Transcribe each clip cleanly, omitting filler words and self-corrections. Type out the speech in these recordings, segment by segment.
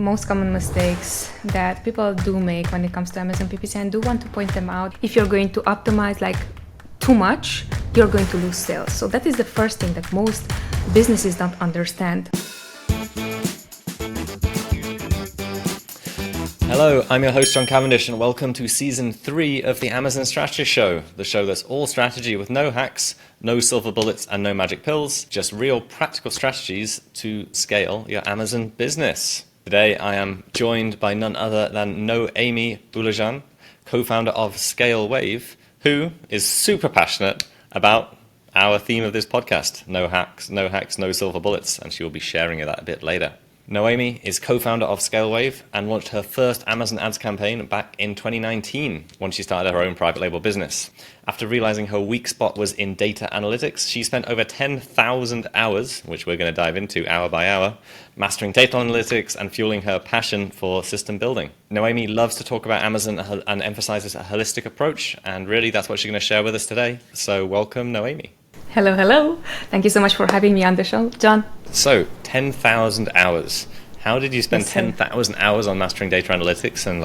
most common mistakes that people do make when it comes to Amazon PPC, and do want to point them out. If you're going to optimize too much, you're going to lose sales. So that is the first thing that most businesses don't understand. Hello, I'm your host John Cavendish, and welcome to Season 3 of the Amazon Strategist Show, the show that's all strategy with no hacks, no silver bullets, and no magic pills, just real practical strategies to scale your Amazon business. Today I am joined by none other than Noemi co-founder of Scale Wave, who is super passionate about our theme of this podcast, no hacks, no silver bullets, and she will be sharing that a bit later. Noemi is co-founder of Scale Wave and launched her first Amazon ads campaign back in 2019 when she started her own private label business. After realizing her weak spot was in data analytics, she spent over 10,000 hours, which we're going to dive into hour by hour, mastering data analytics and fueling her passion for system building. Noemi loves to talk about Amazon and emphasizes a holistic approach, and really that's what she's going to share with us today. So welcome, Noemi. Hello. Thank you so much for having me on the show, John. So, 10,000 hours. How did you spend 10,000 hours on mastering data analytics, and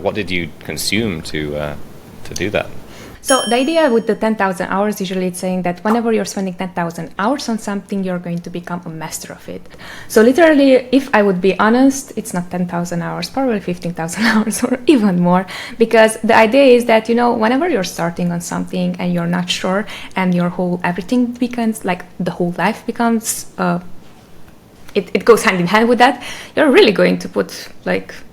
what did you consume to do that? So the idea with the 10,000 hours, usually it's saying that whenever you're spending 10,000 hours on something, you're going to become a master of it. So literally, if I would be honest, it's not 10,000 hours, probably 15,000 hours or even more. Because the idea is that, whenever you're starting on something and you're not sure, and everything becomes, the whole life becomes, it goes hand in hand with that, you're really going to put,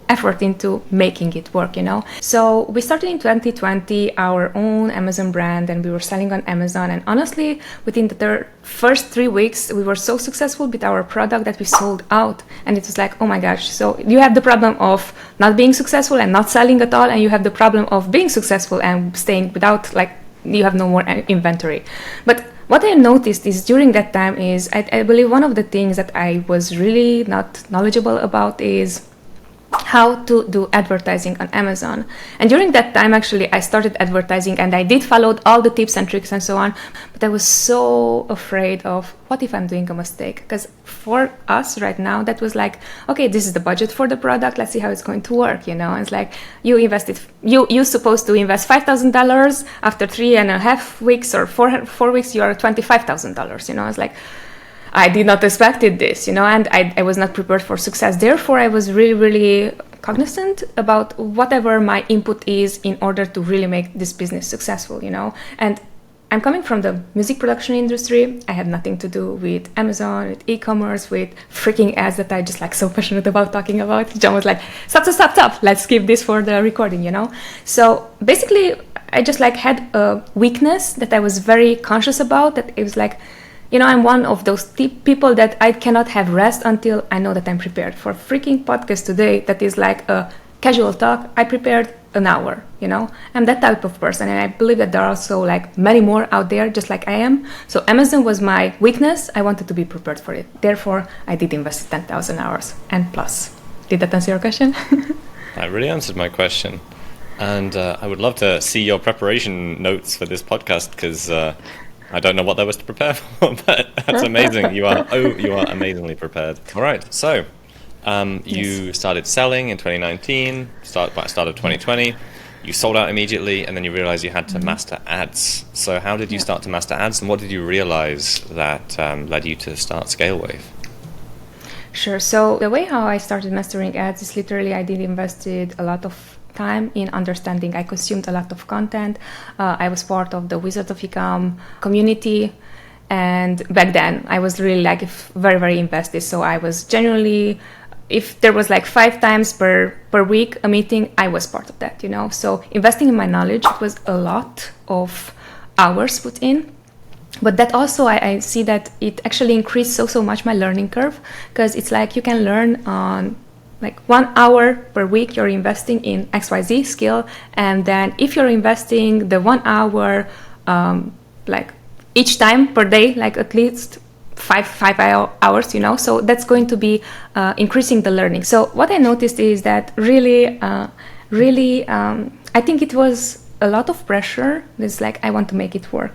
effort into making it work, So we started in 2020 our own Amazon brand, and we were selling on Amazon. And honestly, within the first 3 weeks, we were so successful with our product that we sold out. And it was like, oh my gosh. So you have the problem of not being successful and not selling at all. And you have the problem of being successful and staying without, you have no more inventory. But what I noticed is during that time is, I believe one of the things that I was really not knowledgeable about is how to do advertising on Amazon. And during that time, actually, I started advertising, and I did follow all the tips and tricks and so on, but I was so afraid of what if I'm doing a mistake? Because for us right now, that was okay, this is the budget for the product, let's see how it's going to work, It's you're supposed to invest $5,000, after 3.5 weeks or four weeks, you are $25,000, It's I did not expect this, and I was not prepared for success. Therefore, I was really, really cognizant about whatever my input is in order to really make this business successful, And I'm coming from the music production industry. I had nothing to do with Amazon, with e-commerce, with freaking ads that I just so passionate about talking about. John was like, stop, let's skip this for the recording, So basically, I just had a weakness that I was very conscious about, that it was I'm one of those people that I cannot have rest until I know that I'm prepared. For freaking podcast today, that is a casual talk, I prepared an hour, I'm that type of person, and I believe that there are also many more out there just like I am. So Amazon was my weakness. I wanted to be prepared for it. Therefore, I did invest 10,000 hours and plus. Did that answer your question? That really answered my question. And I would love to see your preparation notes for this podcast, because I don't know what there was to prepare for, but that's amazing. You are amazingly prepared. All right, so you started selling in 2019, start of 2020. You sold out immediately, and then you realized you had to master ads. So how did you start to master ads, and what did you realize that led you to start Scale Wave? Sure. So the way how I started mastering ads is literally I did invested a lot of time in understanding. I consumed a lot of content. I was part of the Wizards of Ecom community, and back then I was really very, very invested. So I was genuinely, if there was 5 times per week a meeting, I was part of that, So investing in my knowledge, it was a lot of hours put in. But that also, I see that it actually increased so much my learning curve, because it's you can learn on 1 hour per week you're investing in XYZ skill, and then if you're investing the 1 hour each time per day, at least five hours, so that's going to be increasing the learning. So what I noticed is that really I think it was a lot of pressure. It's I want to make it work,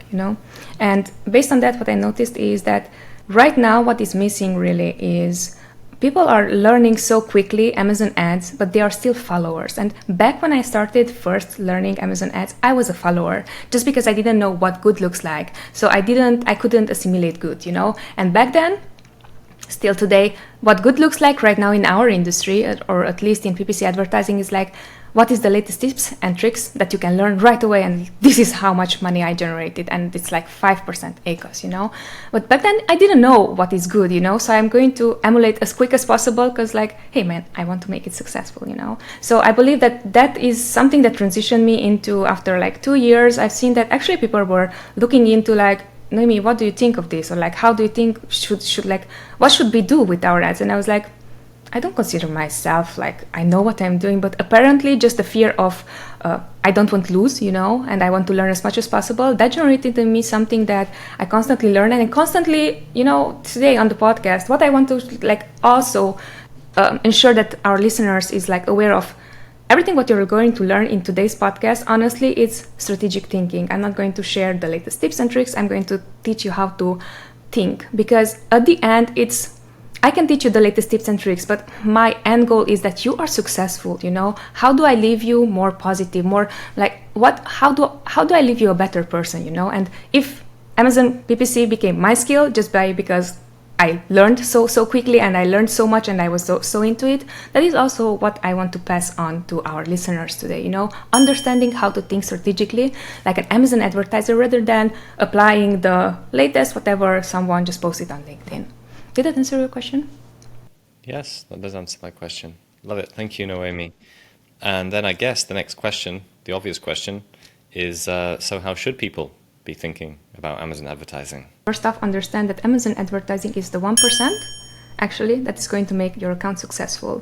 and based on that, what I noticed is that right now what is missing really is people are learning so quickly Amazon ads, but they are still followers. And back when I started first learning Amazon ads, I was a follower just because I didn't know what good looks like. So I couldn't assimilate good, And back then, still today, what good looks like right now in our industry, or at least in PPC advertising, is like, what is the latest tips and tricks that you can learn right away? And this is how much money I generated. And it's like 5% ACOS, But back then I didn't know what is good, So I'm going to emulate as quick as possible because like, hey man, I want to make it successful, So I believe that is something that transitioned me into, after like 2 years, I've seen that actually people were looking into like, Noemi, what do you think of this? Or like, how do you think should like, what should we do with our ads? And I was like, I don't consider myself like I know what I'm doing, but apparently just the fear of I don't want to lose, and I want to learn as much as possible. That generated in me something that I constantly learn, and constantly, today on the podcast, what I want to like also ensure that our listeners is like aware of everything what you're going to learn in today's podcast. Honestly, it's strategic thinking. I'm not going to share the latest tips and tricks. I'm going to teach you how to think, because at the end, I can teach you the latest tips and tricks, but my end goal is that you are successful, How do I leave you more positive, more like how do I leave you a better person, And if Amazon PPC became my skill because I learned so quickly and I learned so much and I was so into it, that is also what I want to pass on to our listeners today, Understanding how to think strategically like an Amazon advertiser rather than applying the latest whatever someone just posted on LinkedIn. Did that answer your question? Yes, that does answer my question. Love it. Thank you, Noemi. And then I guess the next question, the obvious question, is so how should people be thinking about Amazon advertising? First off, understand that Amazon advertising is the 1% actually that is going to make your account successful.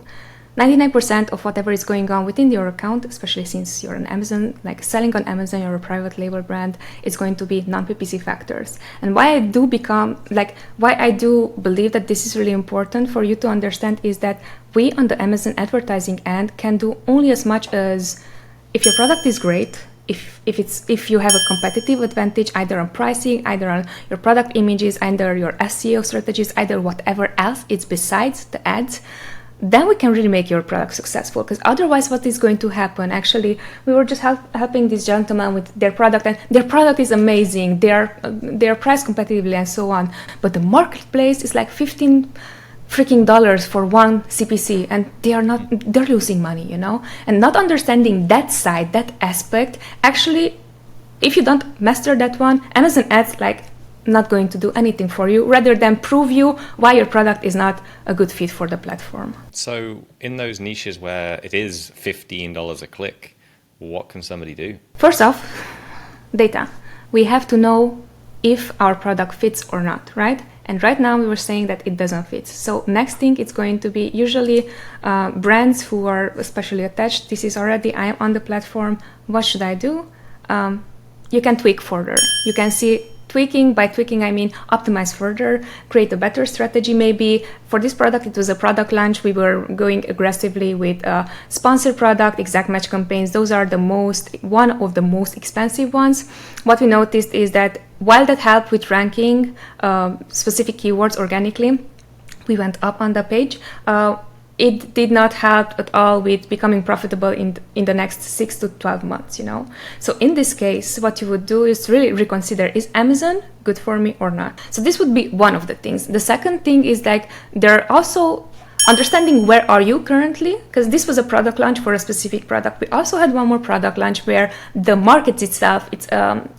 99% of whatever is going on within your account, especially since you're on Amazon, like selling on Amazon, you're a private label brand, is going to be non-PPC factors. And why I do believe that this is really important for you to understand is that we on the Amazon advertising end can do only as much as if your product is great, if you have a competitive advantage either on pricing, either on your product images, either your SEO strategies, either whatever else it's besides the ads, then we can really make your product successful. Because otherwise, what is going to happen? Actually, we were just helping this gentleman with their product, and their product is amazing. They're priced competitively and so on. But the marketplace is like $15 freaking for one CPC, and they're losing money, And not understanding that side, that aspect, actually, if you don't master that one, Amazon ads not going to do anything for you rather than prove you why your product is not a good fit for the platform. So in those niches where it is $15 a click, what can somebody do? First off, data. We have to know if our product fits or not, right? And right now we were saying that it doesn't fit. So next thing, it's going to be usually brands who are especially attached. This is already, I am on the platform. What should I do? You can tweak further. You can see tweaking. By tweaking, I mean optimize further, create a better strategy. Maybe for this product, it was a product launch. We were going aggressively with a sponsored product, exact match campaigns. Those are one of the most expensive ones. What we noticed is that while that helped with ranking specific keywords organically, we went up on the page. It did not help at all with becoming profitable in the next 6 to 12 months, So in this case, what you would do is really reconsider, is Amazon good for me or not? So this would be one of the things. The second thing is they're also understanding where are you currently, because this was a product launch for a specific product. We also had one more product launch where the market itself, it's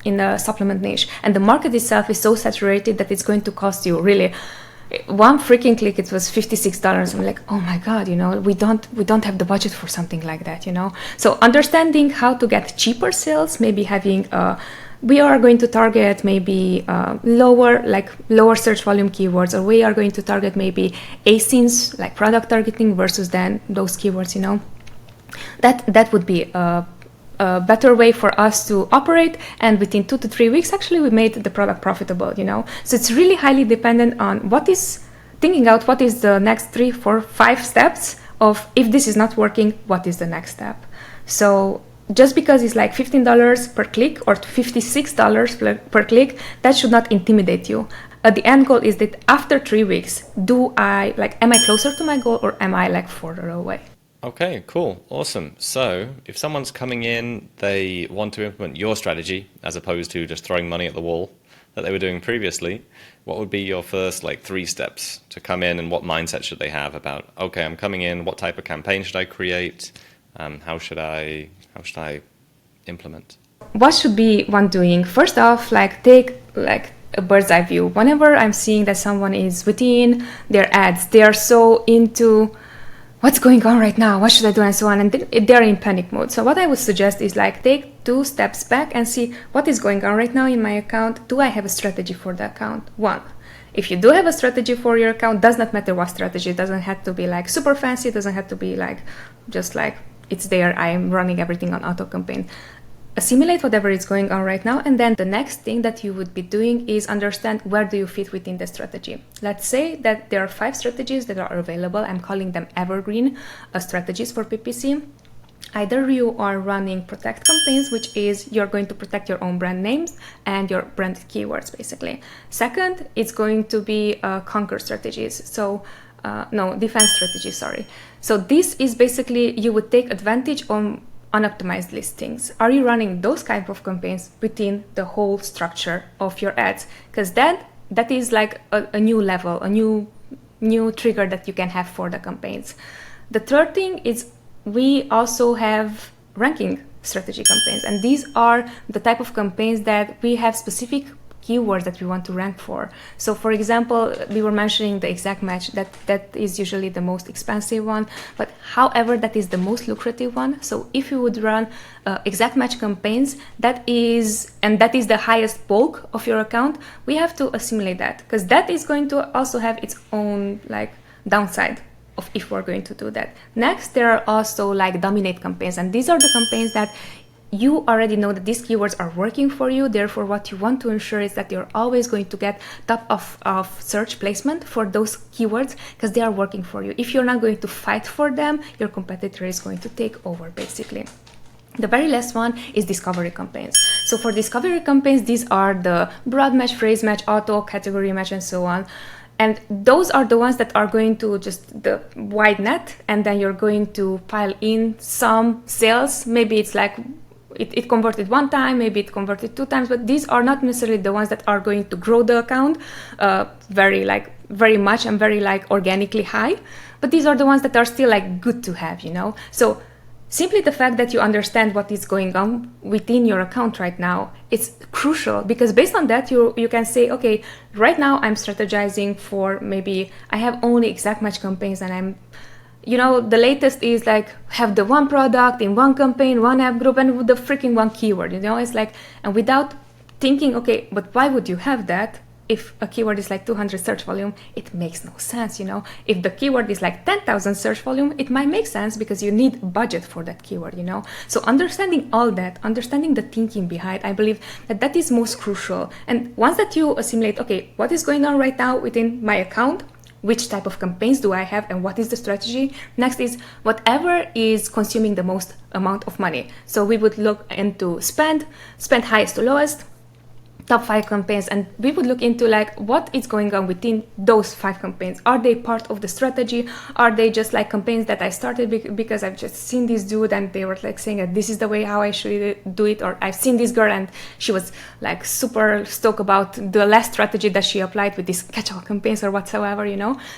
in a supplement niche, and the market itself is so saturated that it's going to cost you really one freaking click. It was $56. I'm like, oh my God, we don't have the budget for something like that, So understanding how to get cheaper sales, maybe having we are going to target maybe lower search volume keywords, or we are going to target maybe ASINs, like product targeting versus then those keywords, That would be a better way for us to operate, and within 2 to 3 weeks actually we made the product profitable, So it's really highly dependent on what is the next 3, 4, 5 steps of, if this is not working, what is the next step. So just because it's like $15 per click or $56 per click, that should not intimidate you. the end goal is that after 3 weeks, am I closer to my goal or am I like further away? Okay, cool. Awesome. So if someone's coming in, they want to implement your strategy as opposed to just throwing money at the wall that they were doing previously, what would be your first 3 steps to come in, and what mindset should they have about, okay, I'm coming in, what type of campaign should I create? How should I implement? What should be one doing? First off, take a bird's eye view. Whenever I'm seeing that someone is within their ads, they are so into what's going on right now, what should I do, and so on, and they're in panic mode. So what I would suggest is take 2 steps back and see what is going on right now in my account. Do I have a strategy for the account? 1. If you do have a strategy for your account, does not matter what strategy. It doesn't have to be super fancy. It doesn't have to be just it's there, I'm running everything on auto campaign. Assimilate whatever is going on right now, and then the next thing that you would be doing is understand where do you fit within the strategy. Let's say that there are 5 strategies that are available. I'm calling them evergreen strategies for PPC. Either you are running protect campaigns, which is you're going to protect your own brand names and your brand keywords, basically. Second, it's going to be conquer strategies. Defense strategy, sorry. So this is basically, you would take advantage on unoptimized listings. Are you running those type of campaigns within the whole structure of your ads? Because that is a new level, a new trigger that you can have for the campaigns. The third thing is we also have ranking strategy campaigns, and these are the type of campaigns that we have specific keywords that we want to rank for. So for example, we were mentioning the exact match, that is usually the most expensive one, but however, that is the most lucrative one. So if you would run exact match campaigns, that is the highest bulk of your account, we have to assimilate that, because that is going to also have its own downside of if we're going to do that. Next, there are also dominate campaigns, and these are the campaigns that you already know that these keywords are working for you. Therefore, what you want to ensure is that you're always going to get top of search placement for those keywords, because they are working for you. If you're not going to fight for them, your competitor is going to take over, basically. The very last one is discovery campaigns. So for discovery campaigns, these are the broad match, phrase match, auto, category match, and so on. And those are the ones that are going to just the wide net, and then you're going to pile in some sales. Maybe it's it converted 1 time, maybe it converted 2 times, but these are not necessarily the ones that are going to grow the account very much and very organically high. But these are the ones that are still good to have, So simply the fact that you understand what is going on within your account right now, it's crucial, because based on that, you can say, okay, right now I'm strategizing for, maybe I have only exact match campaigns, and I'm, the latest is have the one product in one campaign, one app group, and with the freaking one keyword, it's and without thinking, okay, but why would you have that? If a keyword is 200 search volume, it makes no sense, If the keyword is 10,000 search volume, it might make sense because you need budget for that keyword, So understanding all that, understanding the thinking behind, I believe that is most crucial. And once that you assimilate, okay, what is going on right now within my account? Which type of campaigns do I have, and what is the strategy? Next is whatever is consuming the most amount of money. So we would look into spend highest to lowest, top 5 campaigns, and we would look into what is going on within those 5 campaigns. Are they part of the strategy? Are they just campaigns that I started because I've just seen this dude and they were saying that this is the way how I should do it, or I've seen this girl and she was super stoked about the last strategy that she applied with these catch-all campaigns or whatsoever,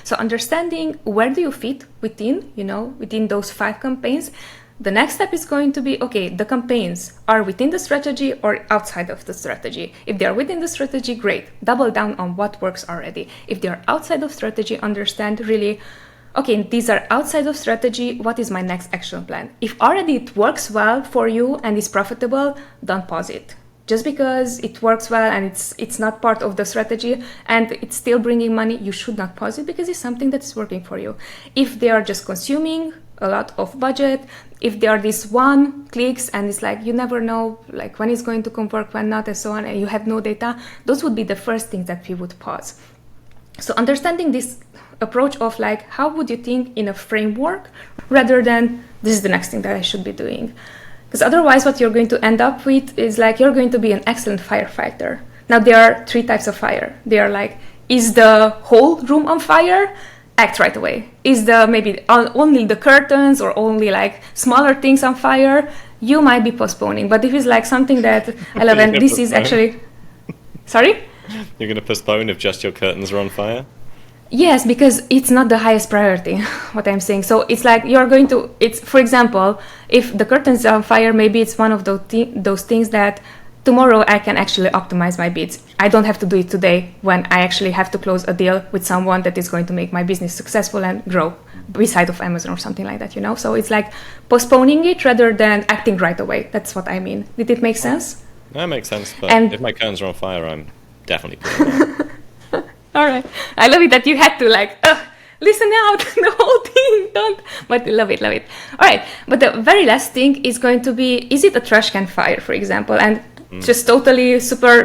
So understanding where do you fit within those 5 campaigns. The next step is going to be, okay, the campaigns are within the strategy or outside of the strategy. If they are within the strategy, great. Double down on what works already. If they are outside of strategy, understand really, okay, these are outside of strategy. What is my next action plan? If already it works well for you and is profitable, don't pause it. Just because it works well and it's not part of the strategy and it's still bringing money, you should not pause it because it's something that's working for you. If they are just consuming a lot of budget, if there are these one clicks and it's you never know when it's going to convert, when not, and so on, and you have no data, those would be the first things that we would pause. So understanding this approach of how would you think in a framework rather than this is the next thing that I should be doing. Because otherwise what you're going to end up with is you're going to be an excellent firefighter. Now there are 3 types of fire. They are is the whole room on fire? Act right away. Is the maybe only the curtains or only like smaller things on fire? You might be postponing. But if it's like something that I love, and this is actually, sorry? You're going to postpone if just your curtains are on fire? Yes, because it's not the highest priority, what I'm saying. So it's like you're going to, it's, for example, if the curtains are on fire, maybe it's one of those things that tomorrow I can actually optimize my bids. I don't have to do it today when I actually have to close a deal with someone that is going to make my business successful and grow beside of Amazon or something like that, you know? So it's like postponing it rather than acting right away. That's what I mean. Did it make sense? That makes sense, but if my curtains are on fire, I'm definitely putting them on. All right. I love it that you had to like, listen out, the whole thing, don't. But love it. All right. But the very last thing is going to be, is it a trash can fire, for example? And just totally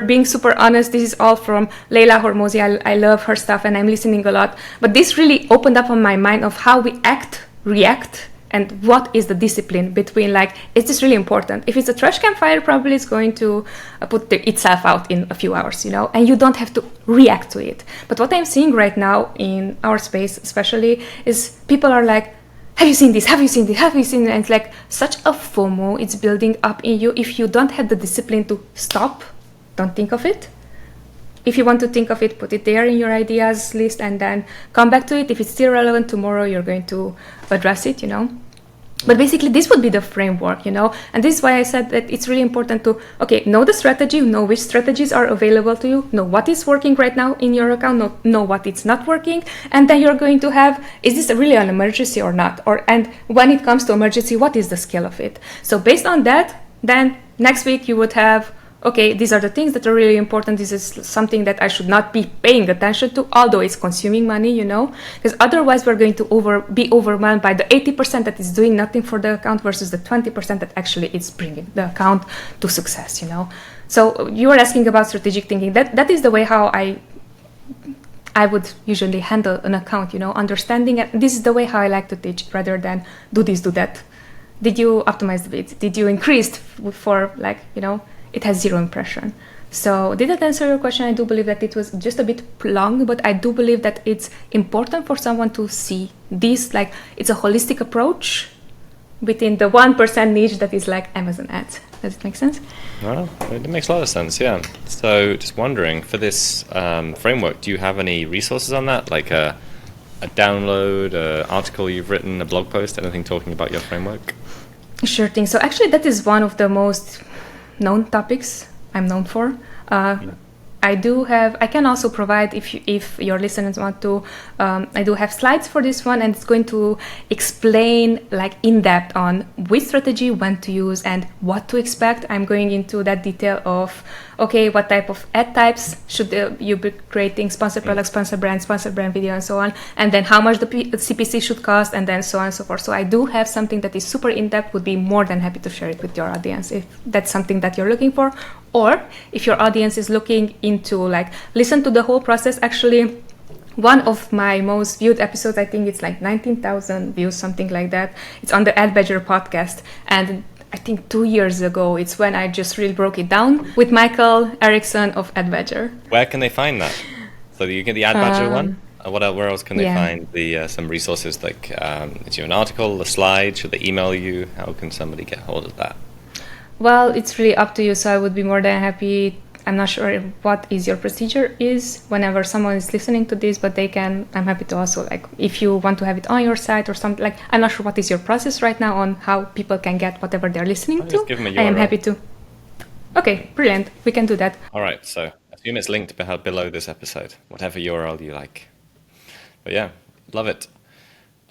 being super honest, this is all from Leila Hormozi. I love her stuff and I'm listening a lot. But this really opened up on my mind of how we act, react, and what is the discipline between, like, is this really important? If it's a trash can fire, probably it's going to put itself out in a few hours, you know, and you don't have to react to it. But what I'm seeing right now in our space especially is people are like, have you seen this? Have you seen this? Have you seen it? And it's like such a FOMO, it's building up in you. If you don't have the discipline to stop, don't think of it. If you want to think of it, put it there in your ideas list and then come back to it. If it's still relevant tomorrow, you're going to address it, you know. But basically, this would be the framework, you know. And this is why I said that it's really important to, okay, know the strategy, know which strategies are available to you, know what is working right now in your account, know what it's not working. And then you're going to have, is this really an emergency or not? And when it comes to emergency, what is the scale of it? So based on that, then next week you would have, okay, these are the things that are really important. This is something that I should not be paying attention to, although it's consuming money, you know, because otherwise we're going to be overwhelmed by the 80% that is doing nothing for the account versus the 20% that actually is bringing the account to success, you know. So you were asking about strategic thinking. That is the way how I would usually handle an account, you know, understanding it. This is the way how I like to teach rather than do this, do that. Did you optimize the bid? Did you increase for, like, you know, it has zero impression. So did that answer your question? I do believe that it was just a bit long, but I do believe that it's important for someone to see this, like, it's a holistic approach within the 1% niche that is like Amazon ads. Does it make sense? Well, it makes a lot of sense, yeah. So just wondering, for this framework, do you have any resources on that? Like a download, an article you've written, a blog post, anything talking about your framework? Sure thing. So actually that is one of the most known topics I'm known for. I can also provide, if your listeners want to, I do have slides for this one, and it's going to explain, like, in depth on which strategy, when to use, and what to expect. I'm going into that detail of, okay, what type of ad types should you be creating, sponsor product, sponsor brand video, and so on, and then how much the CPC should cost, and then so on and so forth. So I do have something that is super in-depth, would be more than happy to share it with your audience if that's something that you're looking for. Or if your audience is looking into, like, listen to the whole process. Actually, one of my most viewed episodes, I think it's like 19,000 views, something like that. It's on the Ad Badger podcast. And I think 2 years ago, it's when I just really broke it down with Michael Erickson of Ad Badger. Where can they find that? So you get the Ad Badger one? Where else can they find some resources? Like, is you an article, a slide? Should they email you? How can somebody get hold of that? Well, it's really up to you. So I would be more than happy. I'm not sure what is your procedure is whenever someone is listening to this, but I'm happy to also, like, if you want to have it on your site or something, like, I'm not sure what is your process right now on how people can get whatever they're listening to. Just give them a URL. I am happy to. Okay, brilliant. We can do that. All right. So assume it's linked below this episode, whatever URL you like. But yeah, love it.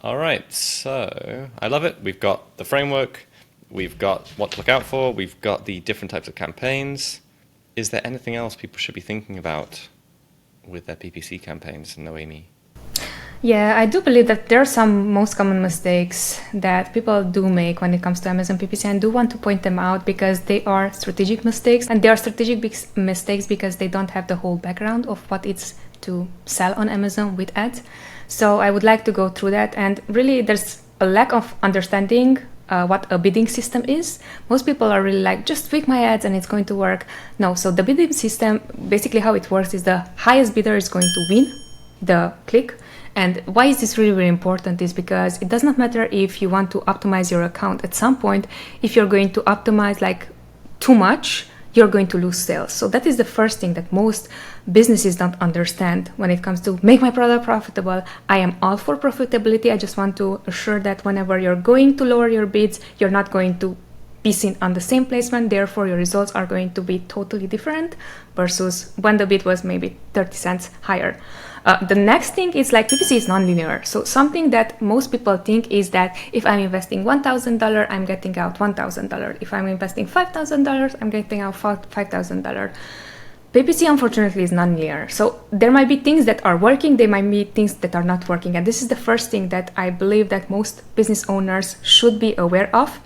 All right. So I love it. We've got the framework. We've got what to look out for. We've got the different types of campaigns. Is there anything else people should be thinking about with their PPC campaigns, Noemi? Yeah, I do believe that there are some most common mistakes that people do make when it comes to Amazon PPC, and do want to point them out because they are strategic mistakes. And they are strategic mistakes because they don't have the whole background of what it's to sell on Amazon with ads. So I would like to go through that. And really, there's a lack of understanding what a bidding system is. Most people are really like, just tweak my ads and it's going to work. No, so the bidding system, basically how it works is the highest bidder is going to win the click. And why is this really, really important is because it does not matter if you want to optimize your account. At some point, if you're going to optimize like too much, you're going to lose sales. So that is the first thing that most businesses don't understand when it comes to make my product profitable. I am all for profitability. I just want to assure that whenever you're going to lower your bids, you're not going to be seen on the same placement. Therefore, your results are going to be totally different versus when the bid was maybe 30 cents higher. The next thing is like PPC is non-linear. So something that most people think is that if I'm investing $1,000, I'm getting out $1,000. If I'm investing $5,000, I'm getting out $5,000. PPC unfortunately is non-linear. So there might be things that are working, there might be things that are not working. And this is the first thing that I believe that most business owners should be aware of,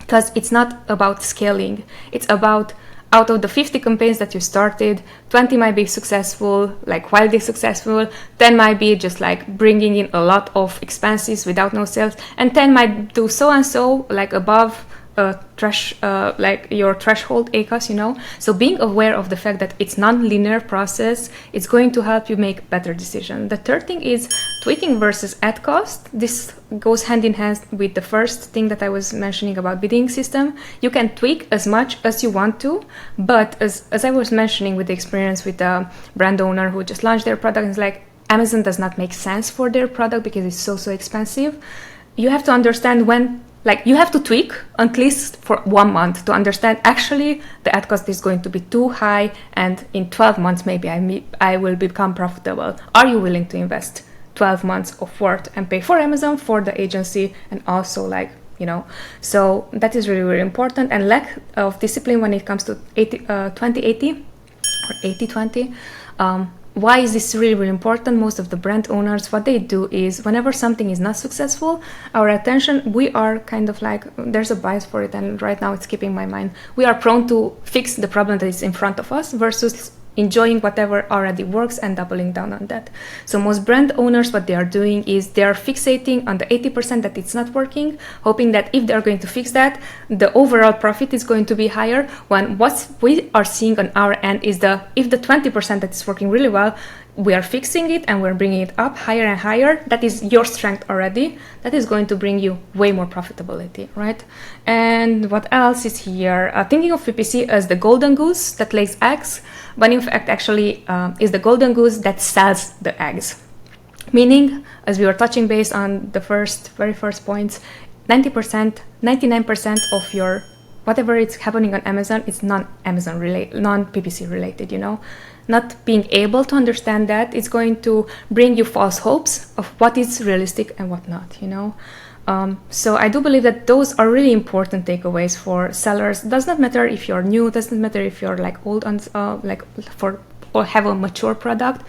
because it's not about scaling. It's about, out of the 50 campaigns that you started, 20 might be successful, like wildly successful, 10 might be just like bringing in a lot of expenses without no sales, and 10 might do so and so, like above like your threshold ACOS, you know. So being aware of the fact that it's non-linear process, it's going to help you make better decisions. The third thing is tweaking versus ad cost. This goes hand in hand with the first thing that I was mentioning about bidding system. You can tweak as much as you want to, but as I was mentioning with the experience with the brand owner who just launched their product, it's like Amazon does not make sense for their product because it's so expensive. You have to understand when, like, you have to tweak at least for 1 month to understand actually the ad cost is going to be too high, and in 12 months maybe I will become profitable. Are you willing to invest 12 months of work and pay for Amazon, for the agency, and also like, you know? So that is really, really important. And lack of discipline when it comes to 20/80 or 80/20. Why is this really, really important? Most of the brand owners, what they do is whenever something is not successful, our attention, we are kind of like, there's a bias for it, and right now it's keeping my mind. We are prone to fix the problem that is in front of us versus enjoying whatever already works and doubling down on that. So most brand owners, what they are doing is they are fixating on the 80% that it's not working, hoping that if they're going to fix that, the overall profit is going to be higher, when what we are seeing on our end is if the 20% that is working really well, we are fixing it and we're bringing it up higher and higher. That is your strength already. That is going to bring you way more profitability, right? And what else is here? Thinking of PPC as the golden goose that lays eggs, but in fact actually is the golden goose that sells the eggs. Meaning, as we were touching base on the very first points, 90%, 99% of your whatever is happening on Amazon is non-Amazon related, non-PPC related, you know. Not being able to understand that is going to bring you false hopes of what is realistic and what not, you know. So I do believe that those are really important takeaways for sellers. Does not matter if you're new, doesn't matter if you're like old and or have a mature product.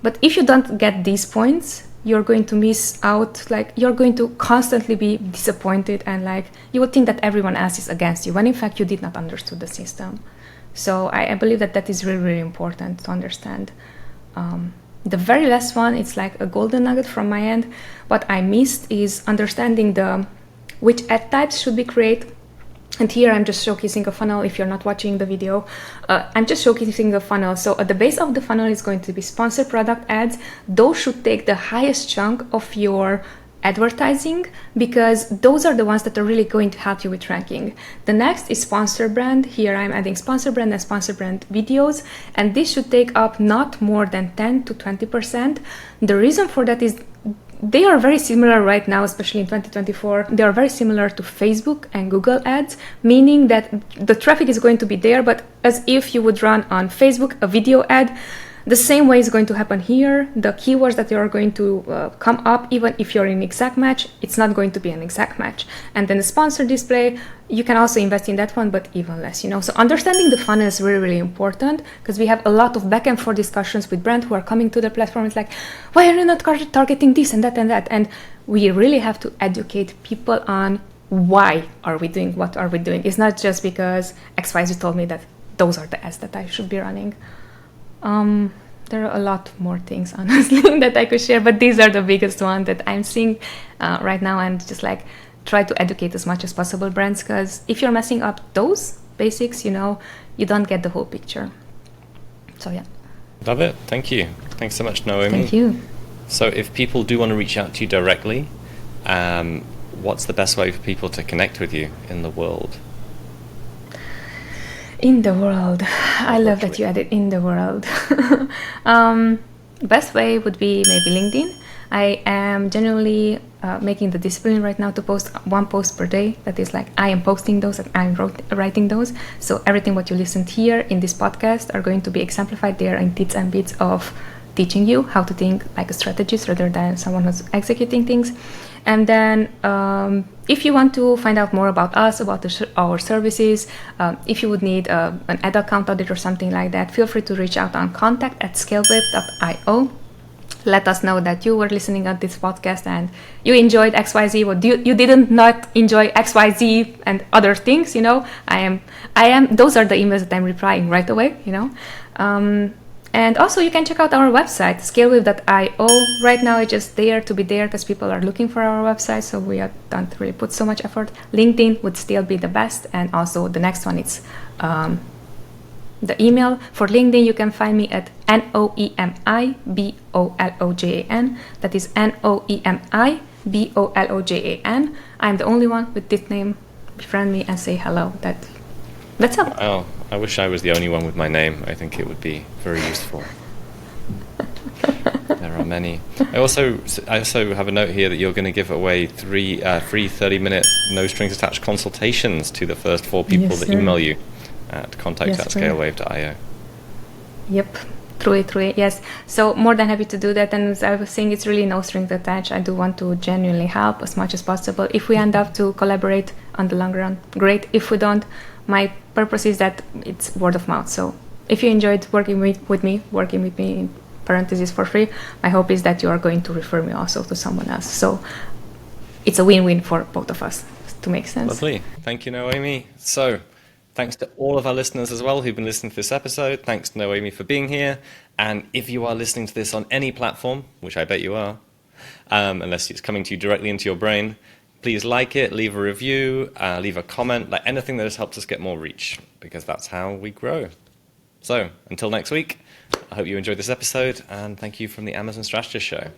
But if you don't get these points, you're going to miss out, like you're going to constantly be disappointed, and like you would think that everyone else is against you when in fact you did not understand the system. So I believe that is really, really important to understand. The very last one, it's like a golden nugget from my end. What I missed is understanding which ad types should be created. And here I'm just showcasing a funnel. If you're not watching the video, I'm just showcasing the funnel. So at the base of the funnel is going to be sponsored product ads. Those should take the highest chunk of your advertising, because those are the ones that are really going to help you with ranking. The next is sponsor brand. Here I'm adding sponsor brand and sponsor brand videos, and this should take up not more than 10 to 20%. The reason for that is they are very similar right now, especially in 2024. They are very similar to Facebook and Google ads, meaning that the traffic is going to be there, but as if you would run on Facebook a video ad, the same way is going to happen here. The keywords that you are going to come up, even if you're in exact match, it's not going to be an exact match. And then the sponsor display, you can also invest in that one, but even less, you know. So understanding the funnel is really, really important, because we have a lot of back and forth discussions with brands who are coming to the platform. It's like, why are you not targeting this and that and that? And we really have to educate people on why are we doing what are we doing. It's not just because XYZ told me that those are the ads that I should be running. There are a lot more things, honestly, that I could share, but these are the biggest ones that I'm seeing right now, and just like try to educate as much as possible brands, because if you're messing up those basics, you don't get the whole picture. So yeah. Love it. Thank you. Thanks so much, Noemi. Thank you. So if people do want to reach out to you directly, what's the best way for people to connect with you in the world? In the world. I love that you added in the world. Best way would be maybe LinkedIn. I am genuinely making the discipline right now to post one post per day. That is like I am posting those and I'm writing those. So everything what you listened here in this podcast are going to be exemplified there in bits and bits of teaching you how to think like a strategist rather than someone who's executing things. And then if you want to find out more about us, about our services, if you would need an ad account audit or something like that, feel free to reach out on contact@scaleweb.io. Let us know that you were listening at this podcast and you enjoyed XYZ, or you didn't not enjoy XYZ and other things, I am, those are the emails that I'm replying right away, And also you can check out our website, scaleweb.io. Right now it's just there to be there because people are looking for our website, so we don't really put so much effort. LinkedIn would still be the best, and also the next one is the email. For LinkedIn, you can find me at NoemiBollojan. That is NoemiBollojan. I'm the only one with this name. Befriend me and say hello. That's all. Oh, I wish I was the only one with my name. I think it would be very useful. There are many. I also have a note here that you're going to give away free 30-minute, no strings attached consultations to the first 4 people that email you at contact@scalewave.io. Yep, true it, yes. So more than happy to do that. And as I was saying, it's really no strings attached. I do want to genuinely help as much as possible. If we end up to collaborate on the long run, great. If we don't, my purpose is that it's word of mouth. So if you enjoyed working with me in parentheses for free, my hope is that you are going to refer me also to someone else. So it's a win-win for both of us, to make sense. Lovely. Thank you, Noemi. So thanks to all of our listeners as well who've been listening to this episode. Thanks to Noemi for being here. And if you are listening to this on any platform, which I bet you are, unless it's coming to you directly into your brain, please like it, leave a review, leave a comment, like anything that has helped us get more reach, because that's how we grow. So until next week, I hope you enjoyed this episode, and thank you from the Amazon Strategist Show.